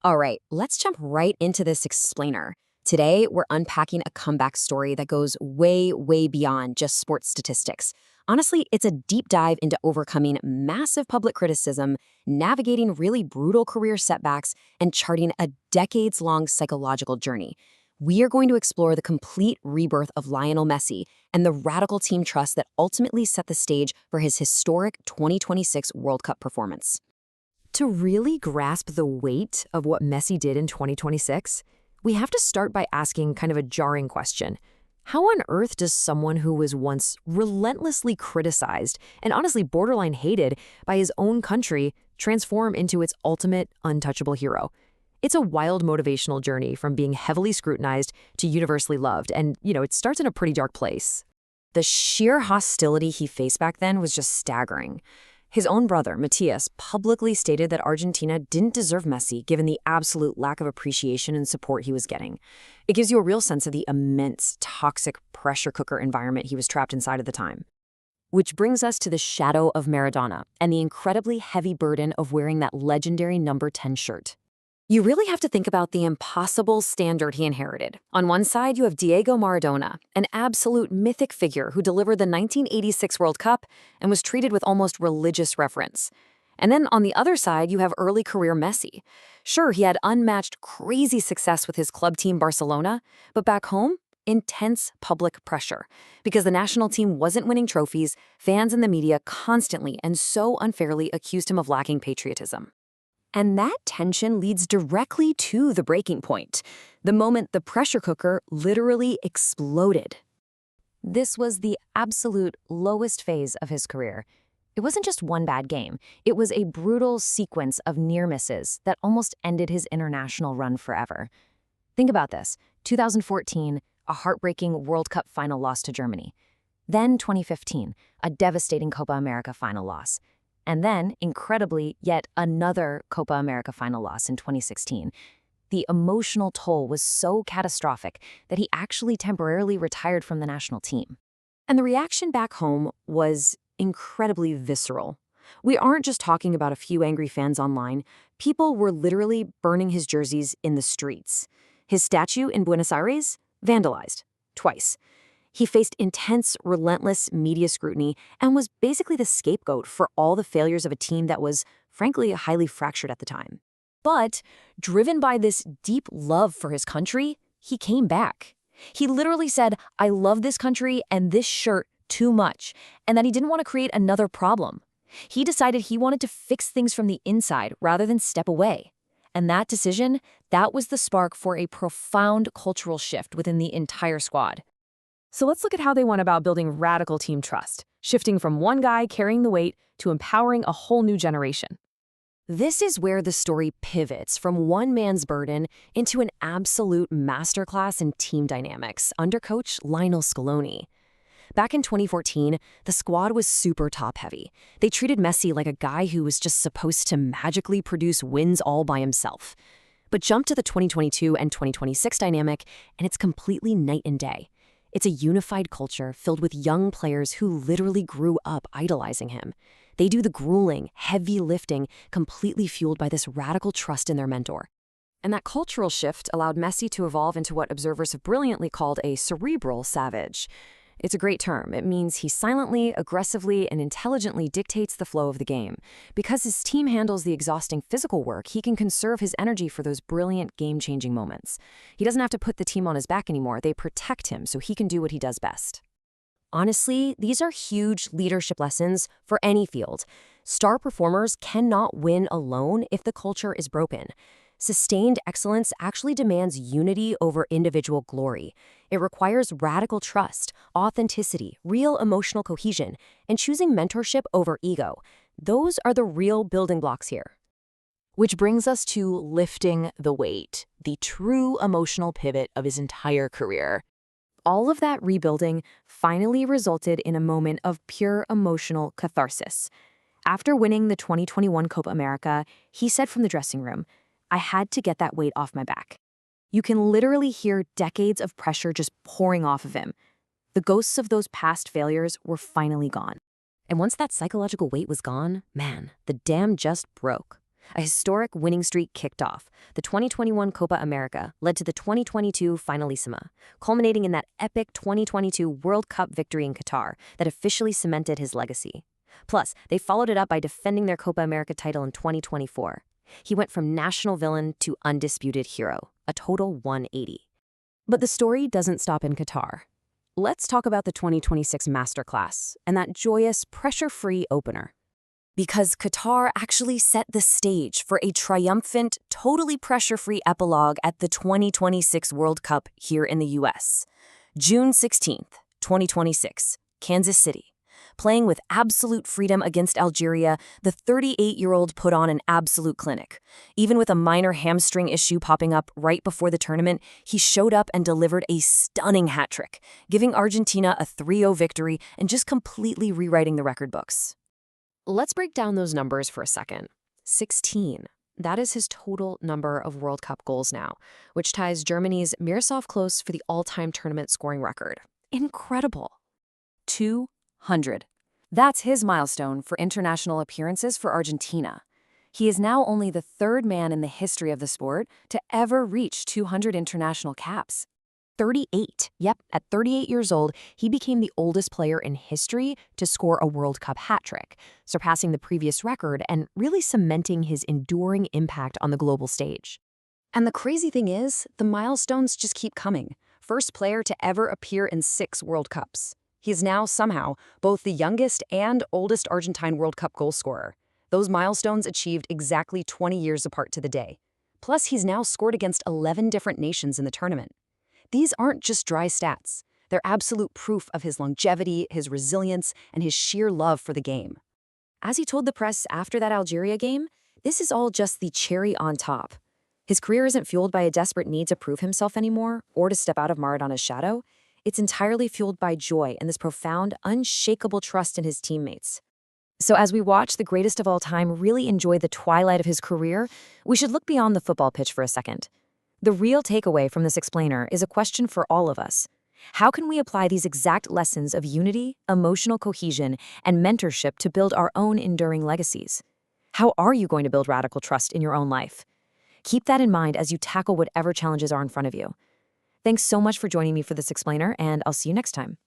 All right, let's jump right into this explainer. Today, we're unpacking a comeback story that goes way, way beyond just sports statistics. Honestly, it's a deep dive into overcoming massive public criticism, navigating really brutal career setbacks, and charting a decades long psychological journey. We are going to explore the complete rebirth of Lionel Messi and the radical team trust that ultimately set the stage for his historic 2026 World Cup performance. To really grasp the weight of what Messi did in 2026, we have to start by asking kind of a jarring question. How on earth does someone who was once relentlessly criticized and honestly borderline hated by his own country transform into its ultimate untouchable hero? It's a wild motivational journey from being heavily scrutinized to universally loved, and, it starts in a pretty dark place. The sheer hostility he faced back then was just staggering. His own brother, Matias, publicly stated that Argentina didn't deserve Messi given the absolute lack of appreciation and support he was getting. It gives you a real sense of the immense, toxic pressure cooker environment he was trapped inside at the time. Which brings us to the shadow of Maradona and the incredibly heavy burden of wearing that legendary number 10 shirt. You really have to think about the impossible standard he inherited. On one side, you have Diego Maradona, an absolute mythic figure who delivered the 1986 World Cup and was treated with almost religious reverence. And then on the other side, you have early career Messi. Sure, he had unmatched crazy success with his club team Barcelona, but back home, intense public pressure. Because the national team wasn't winning trophies, fans and the media constantly and so unfairly accused him of lacking patriotism. And that tension leads directly to the breaking point, the moment the pressure cooker literally exploded. This was the absolute lowest phase of his career. It wasn't just one bad game. It was a brutal sequence of near misses that almost ended his international run forever. Think about this. 2014, a heartbreaking World Cup final loss to Germany. Then 2015, a devastating Copa America final loss. And then, incredibly, yet another Copa America final loss in 2016. The emotional toll was so catastrophic that he actually temporarily retired from the national team. And the reaction back home was incredibly visceral. We aren't just talking about a few angry fans online. People were literally burning his jerseys in the streets. His statue in Buenos Aires? Vandalized. Twice. He faced intense, relentless media scrutiny and was basically the scapegoat for all the failures of a team that was, frankly, highly fractured at the time. But, driven by this deep love for his country, he came back. He literally said, "I love this country and this shirt too much," and that he didn't want to create another problem. He decided he wanted to fix things from the inside rather than step away. And that decision, that was the spark for a profound cultural shift within the entire squad. So let's look at how they went about building radical team trust, shifting from one guy carrying the weight to empowering a whole new generation. This is where the story pivots from one man's burden into an absolute masterclass in team dynamics under coach Lionel Scaloni. Back in 2014, the squad was super top-heavy. They treated Messi like a guy who was just supposed to magically produce wins all by himself. But jump to the 2022 and 2026 dynamic, and it's completely night and day. It's a unified culture filled with young players who literally grew up idolizing him. They do the grueling, heavy lifting, completely fueled by this radical trust in their mentor. And that cultural shift allowed Messi to evolve into what observers have brilliantly called a cerebral savage. It's a great term. It means he silently, aggressively, and intelligently dictates the flow of the game. Because his team handles the exhausting physical work, he can conserve his energy for those brilliant, game-changing moments. He doesn't have to put the team on his back anymore. They protect him so he can do what he does best. Honestly, these are huge leadership lessons for any field. Star performers cannot win alone if the culture is broken. Sustained excellence actually demands unity over individual glory. It requires radical trust, authenticity, real emotional cohesion, and choosing mentorship over ego. Those are the real building blocks here. Which brings us to lifting the weight, the true emotional pivot of his entire career. All of that rebuilding finally resulted in a moment of pure emotional catharsis. After winning the 2021 Copa America, he said from the dressing room, "I had to get that weight off my back." You can literally hear decades of pressure just pouring off of him. The ghosts of those past failures were finally gone. And once that psychological weight was gone, man, the dam just broke. A historic winning streak kicked off. The 2021 Copa America led to the 2022 Finalissima, culminating in that epic 2022 World Cup victory in Qatar that officially cemented his legacy. Plus, they followed it up by defending their Copa America title in 2024. He went from national villain to undisputed hero, a total 180. But the story doesn't stop in Qatar. Let's talk about the 2026 Masterclass and that joyous, pressure-free opener. Because Qatar actually set the stage for a triumphant, totally pressure-free epilogue at the 2026 World Cup here in the US. June 16th, 2026, Kansas City. Playing with absolute freedom against Algeria, the 38-year-old put on an absolute clinic. Even with a minor hamstring issue popping up right before the tournament, he showed up and delivered a stunning hat trick, giving Argentina a 3-0 victory and just completely rewriting the record books. Let's break down those numbers for a second. 16. That is his total number of World Cup goals now, which ties Germany's Miroslav Klose for the all-time tournament scoring record. Incredible. 200. That's his milestone for international appearances for Argentina. He is now only the third man in the history of the sport to ever reach 200 international caps. 38. Yep, at 38 years old, he became the oldest player in history to score a World Cup hat trick, surpassing the previous record and really cementing his enduring impact on the global stage. And the crazy thing is, the milestones just keep coming. First player to ever appear in 6 World Cups. He is now, somehow, both the youngest and oldest Argentine World Cup goal scorer. Those milestones achieved exactly 20 years apart to the day. Plus, he's now scored against 11 different nations in the tournament. These aren't just dry stats. They're absolute proof of his longevity, his resilience, and his sheer love for the game. As he told the press after that Algeria game, this is all just the cherry on top. His career isn't fueled by a desperate need to prove himself anymore or to step out of Maradona's shadow. It's entirely fueled by joy and this profound, unshakable trust in his teammates. So as we watch the greatest of all time really enjoy the twilight of his career, we should look beyond the football pitch for a second. The real takeaway from this explainer is a question for all of us. How can we apply these exact lessons of unity, emotional cohesion, and mentorship to build our own enduring legacies? How are you going to build radical trust in your own life? Keep that in mind as you tackle whatever challenges are in front of you. Thanks so much for joining me for this explainer, and I'll see you next time.